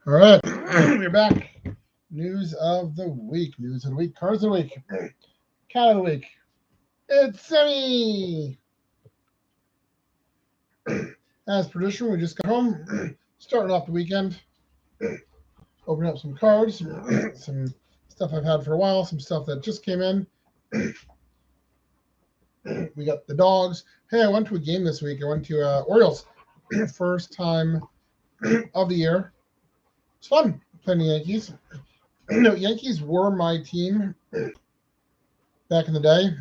All right, we're back. News of the week. News of the week. Cards of the week. Cat of the week. It's Sammy. As tradition, we just got home, starting off the weekend, opening up some cards, some stuff I've had for a while, some stuff that just came in. We got the dogs. Hey, I went to a game this week. I went to Orioles. First time of the year. It's fun playing the Yankees. Yankees were my team back in the day.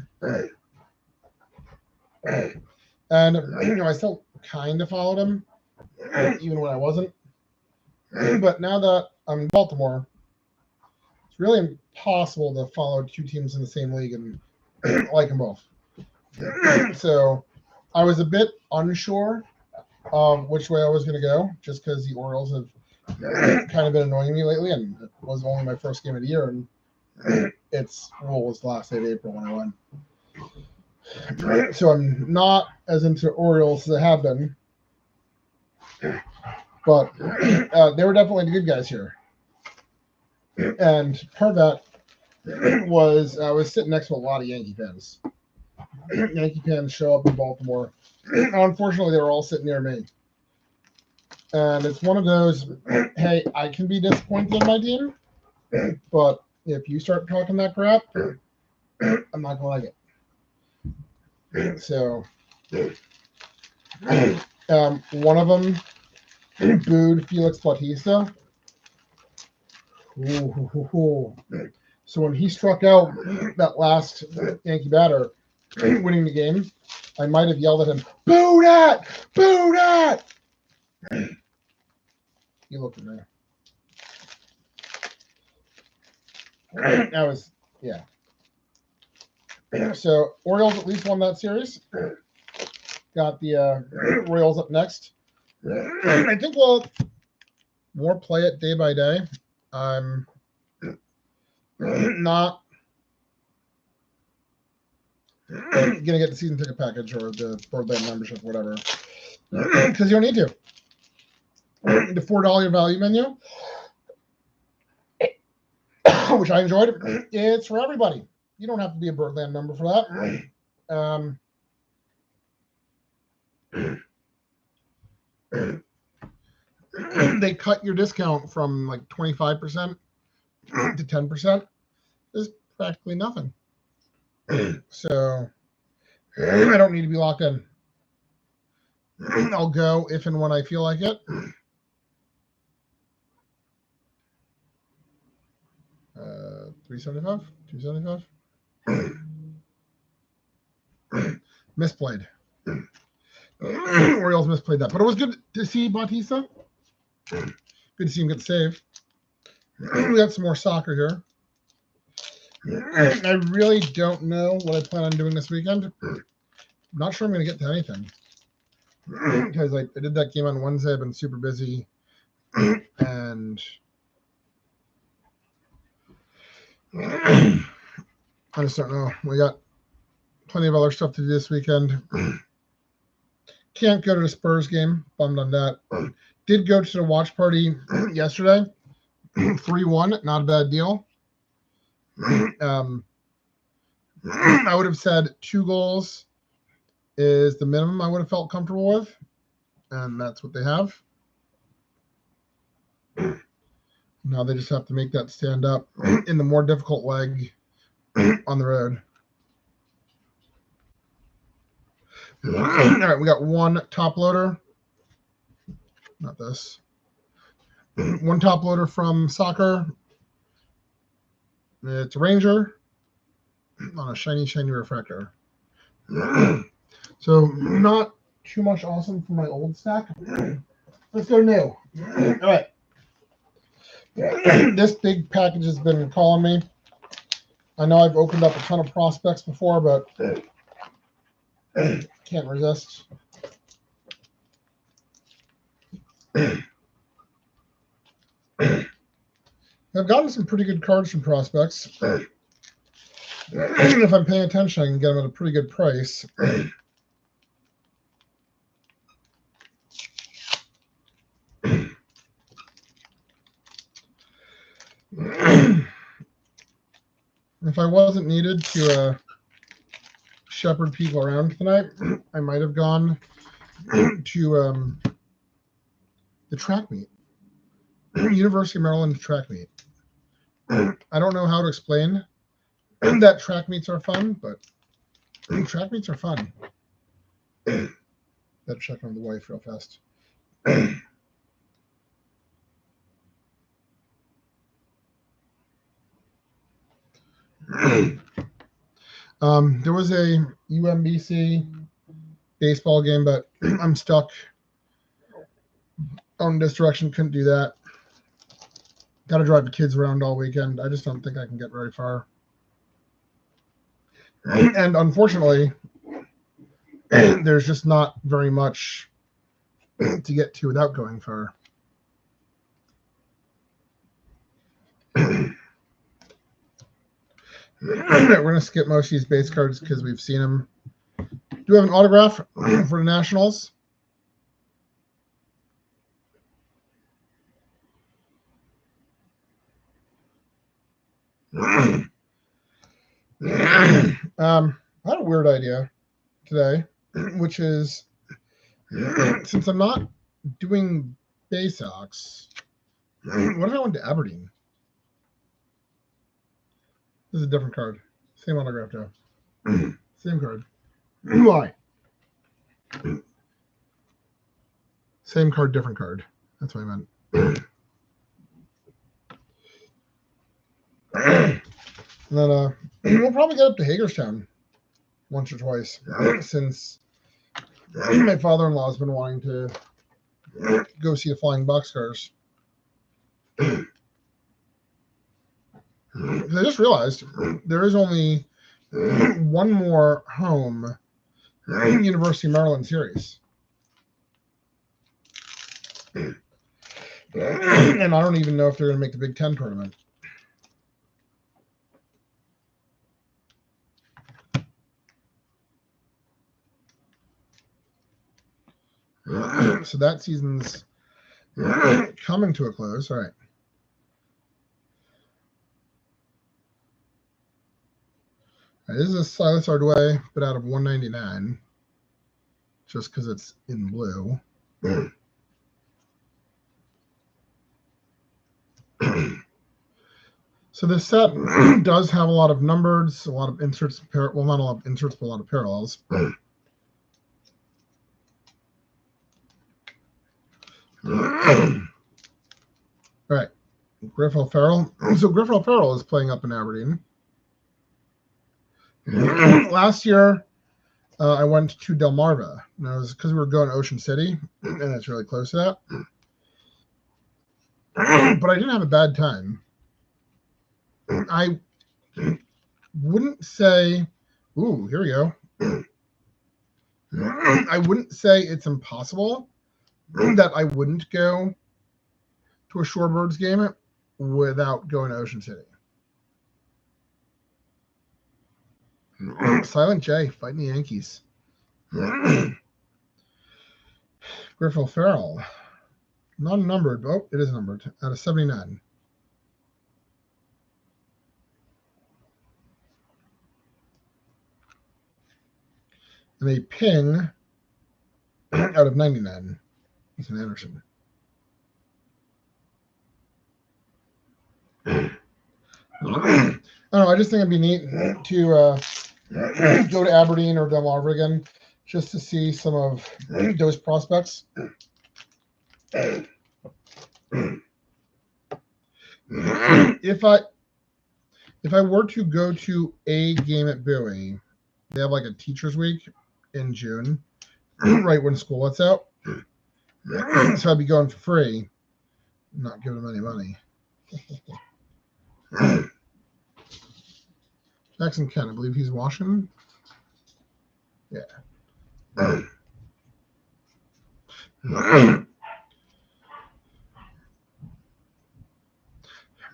And I still kind of followed them, even when I wasn't. But now that I'm in Baltimore, it's really impossible to follow two teams in the same league and like them both. So I was a bit unsure of which way I was going to go, just because the Orioles have kind of been annoying me lately, and it was only my first game of the year, and it's was the last day of April when I went. So I'm not as into Orioles as I have been, but they were definitely the good guys here. And part of that was I was sitting next to a lot of Yankee fans. Yankee fans show up in Baltimore. Unfortunately, they were all sitting near me. And it's one of those, hey, I can be disappointed in my team, but if you start talking that crap, I'm not going to like it. So, one of them booed Felix Bautista. Ooh. So when he struck out that last Yankee batter, winning the game, I might have yelled at him, "Boo that! Boo that!" He looked at me. That was, yeah. So Orioles at least won that series. Got the Royals up next. I think we'll more play it day by day. I'm not gonna get the season ticket package or the Birdland membership, whatever, because you don't need to. The $4 value menu, which I enjoyed, it's for everybody. You don't have to be a Birdland member for that. They cut your discount from like 25% to 10%. There's practically nothing. So I don't need to be locked in. I'll go if and when I feel like it. $375, $275. Misplayed. Orioles misplayed that, but it was good to see Bautista. Good to see him get the save. We got some more soccer here. I really don't know what I plan on doing this weekend. I'm not sure I'm going to get to anything because I did that game on Wednesday. I've been super busy, and I just don't know. We got plenty of other stuff to do this weekend. Can't go to the Spurs game. Bummed on that. Did go to the watch party yesterday. 3-1. Not a bad deal. I would have said 2 goals is the minimum I would have felt comfortable with. And that's what they have. Now they just have to make that stand up in the more difficult leg on the road. All right, we got one top loader. Not this. One top loader from soccer. It's a Ranger on a shiny refractor. So not too much awesome for my old stack. Let's go new. All right. This big package has been calling me. I know I've opened up a ton of prospects before, but can't resist. I've gotten some pretty good cards from prospects. If I'm paying attention, I can get them at a pretty good price. If I wasn't needed to shepherd people around tonight, I might have gone to the track meet. University of Maryland track meet. I don't know how to explain that track meets are fun, but track meets are fun. Better check on the wife real fast. There was a UMBC baseball game, but I'm stuck on this direction. Couldn't do that. Got to drive the kids around all weekend. I just don't think I can get very far. And unfortunately, there's just not very much to get to without going far. We're going to skip most of these base cards because we've seen them. Do you have an autograph for the Nationals? I had a weird idea today, which is since I'm not doing Bay Sox, what if I went to Aberdeen? This is a different card. Same autograph, Joe. Same card. Why? Same card, different card. That's what I meant. And then we'll probably get up to Hagerstown once or twice since my father-in-law has been wanting to go see the flying boxcars. I just realized there is only one more home University of Maryland series. And I don't even know if they're going to make the Big Ten tournament. So that season's coming to a close. All right. This is a Silas Ardway, but out of 199, just because it's in blue. So this set does have a lot of numbered, a lot of inserts, well, not a lot of inserts, but a lot of parallels. All right, Griff O'Farrell. So Griff O'Farrell is playing up in Aberdeen. Last year, I went to Delmarva. And it was because we were going to Ocean City, and it's really close to that. But I didn't have a bad time. I wouldn't say, ooh, here we go. I wouldn't say it's impossible that I wouldn't go to a Shorebirds game without going to Ocean City. Silent J fighting the Yankees. Griff O'Farrell. Non-numbered. Oh, it is numbered. Out of 79. And a ping out of 99. Ethan Anderson. I don't know. I just think it'd be neat to go to Aberdeen or Delmarva again just to see some of those prospects. If I were to go to a game at Bowie, they have like a teacher's week in June, right when school lets out. So I'd be going for free, not giving them any money. Jackson Kent, I believe he's Washington. Yeah.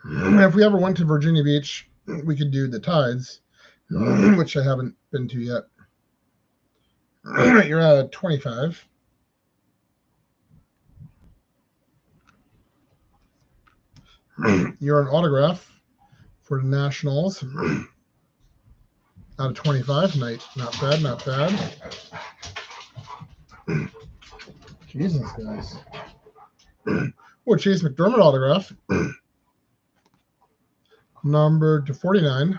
If we ever went to Virginia Beach, we could do the Tides, which I haven't been to yet. You're at 25. You're an autograph for the Nationals. Out of 25. Night. Not bad, not bad. Jesus, guys. Oh, Chase McDermott autograph. Number to 49.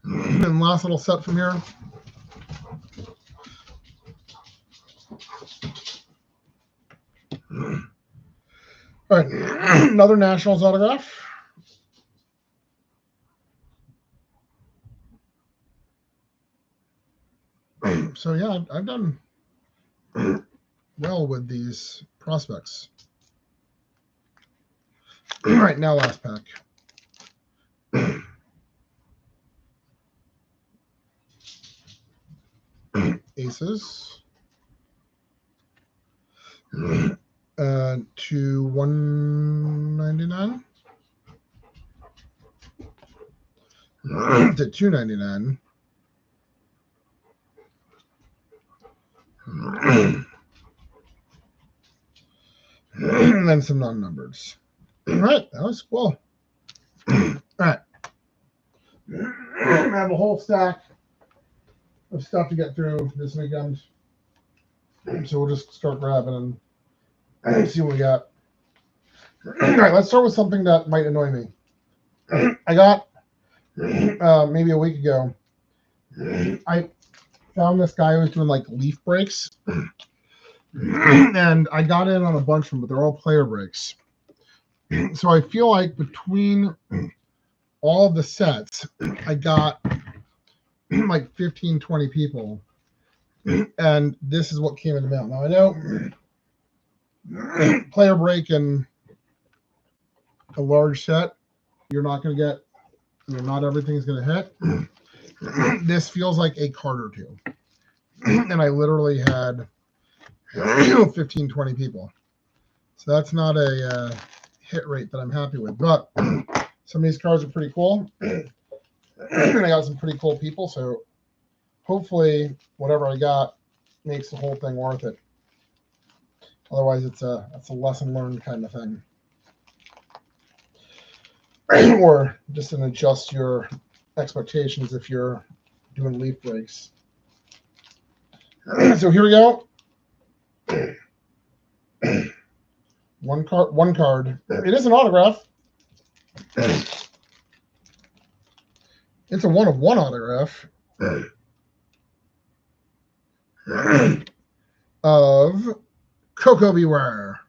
And last little set from here. All right, another Nationals autograph. So yeah, I've done well with these prospects. All right, now last pack. Aces. To 199. To 299. And then some non-numbers. All right, that was cool. All right. I have a whole stack of stuff to get through this weekend. So we'll just start grabbing and see what we got. All right, let's start with something that might annoy me. I got, maybe a week ago, I found this guy who was doing like leaf breaks. And I got in on a bunch of them, but they're all player breaks. So I feel like between all of the sets, I got like 15, 20 people. And this is what came in the mail. Now I know player break and a large set, you're not going to get, not everything's going to hit. This feels like a card or two. And I literally had 15, 20 people. So that's not a hit rate that I'm happy with. But some of these cards are pretty cool. And I got some pretty cool people. So hopefully whatever I got makes the whole thing worth it. Otherwise, it's a lesson learned kind of thing. Or just an adjust your expectations if you're doing leaf breaks. So here we go. One card. It is an autograph. It's a 1/1 autograph of Coco Beware.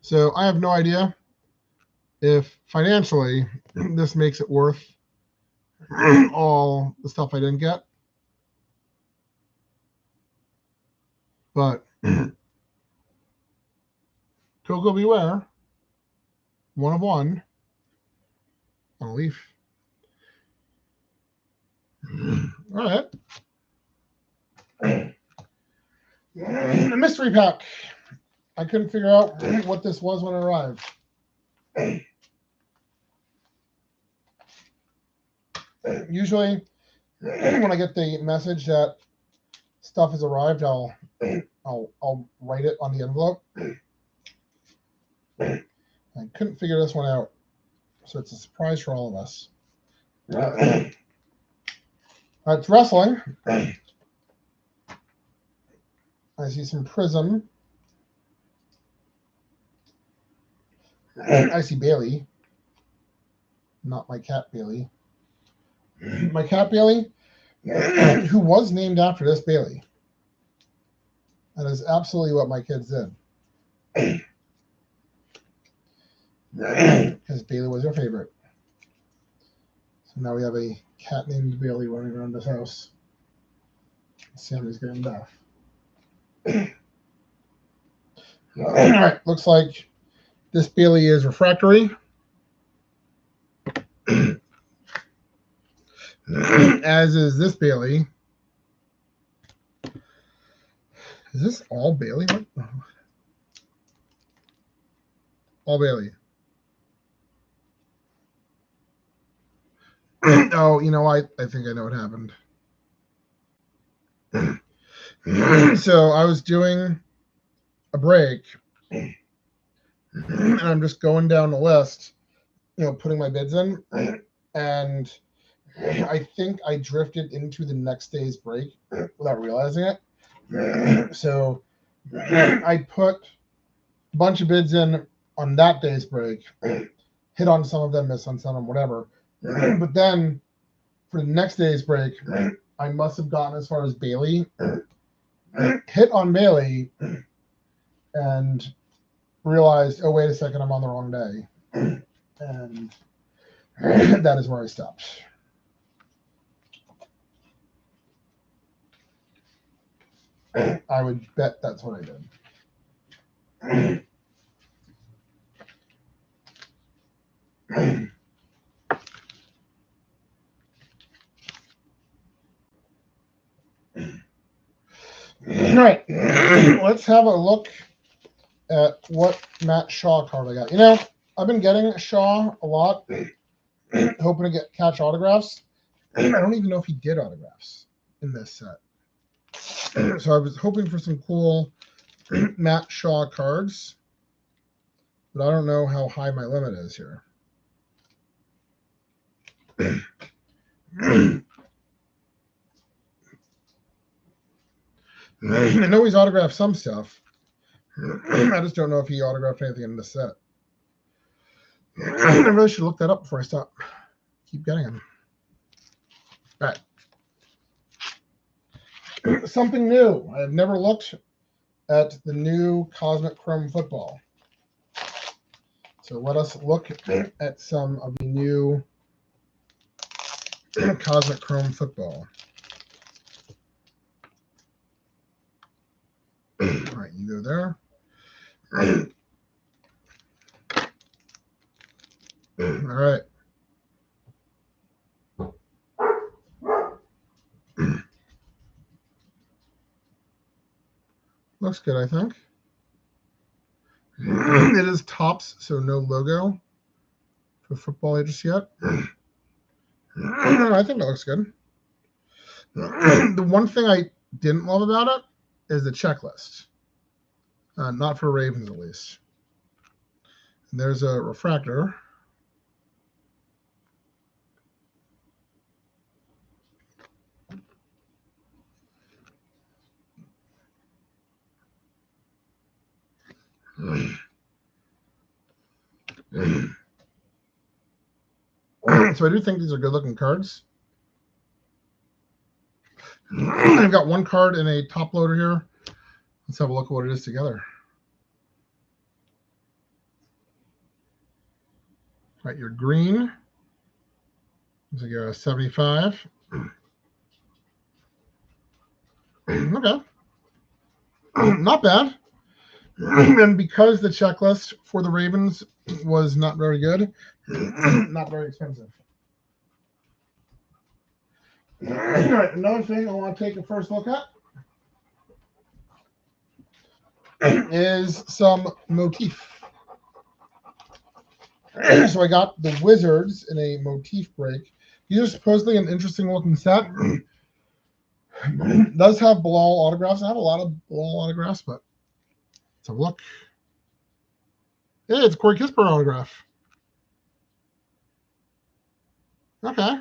So I have no idea if financially this makes it worth all the stuff I didn't get. But Coco Beware, 1/1 on a leaf. All right. A mystery pack. I couldn't figure out what this was when it arrived. Usually, when I get the message that stuff has arrived, I'll write it on the envelope. I couldn't figure this one out, so it's a surprise for all of us. It's wrestling. I see some Prism. I see Bailey. Not my cat Bailey. My cat Bailey, who was named after this Bailey. That is absolutely what my kids did. Because Bailey was their favorite. So now we have a cat named Bailey running around this house. Sammy's getting deaf. All right, looks like this Bailey is refractory. As is this Bailey. Is this all Bailey? What? All Bailey. Oh, you know, I think I know what happened. So I was doing a break, And I'm just going down the list, putting my bids in, and I think I drifted into the next day's break without realizing it. So I put a bunch of bids in on that day's break, hit on some of them, miss on some of them, whatever. But then for the next day's break, I must have gotten as far as Bailey, hit on Bailey, and realized, oh, wait a second, I'm on the wrong day. And that is where I stopped. I would bet that's what I did. All right, let's have a look at what Matt Shaw card I got. I've been getting Shaw a lot, hoping to catch autographs. I don't even know if he did autographs in this set. So I was hoping for some cool Matt Shaw cards, but I don't know how high my limit is here. I know he's autographed some stuff. I just don't know if he autographed anything in this set. I really should look that up before I keep getting him. All right. Something new. I have never looked at the new Cosmic Chrome football. So let us look at some of the new Cosmic Chrome football. All right, you go there. All right. Looks good, I think. It is Topps, so no logo for football just yet. I think that looks good. The one thing I didn't love about it is the checklist. Not for Ravens, at least. And there's a refractor. So I do think these are good-looking cards. I've got one card in a top loader here. Let's have a look at what it is together. All right, your green. Looks like you're a 75. Okay. Not bad. And because the checklist for the Ravens was not very good, not very expensive. All right, another thing I want to take a first look at is some motif. So I got the Wizards in a motif break. These are supposedly an interesting looking set. It does have Bilal autographs. I have a lot of Bilal autographs, but let's have a look. Hey, it's Corey Kispert autograph. Okay.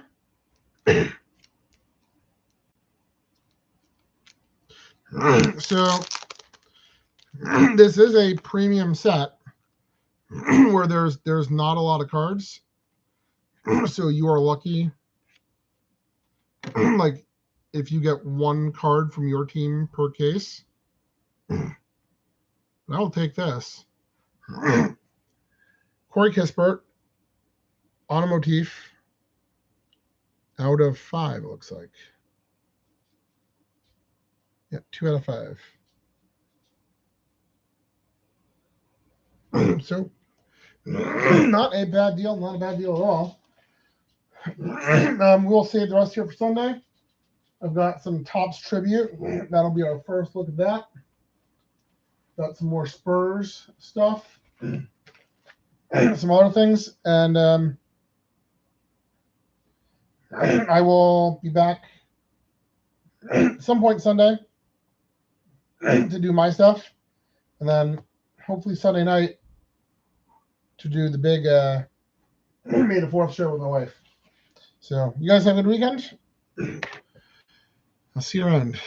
So this is a premium set where there's not a lot of cards. So you are lucky. Like if you get one card from your team per case. I'll take this. Corey Kispert on a motif out of 5, it looks like. Yeah, 2 out of 5. So not a bad deal, not a bad deal at all. We'll save the rest here for Sunday. I've got some Topps tribute. That'll be our first look at that. Got some more Spurs stuff. Some other things. And I will be back at some point Sunday to do my stuff. And then hopefully Sunday night to do the big May the 4th show with my wife. So you guys have a good weekend. I'll see you around.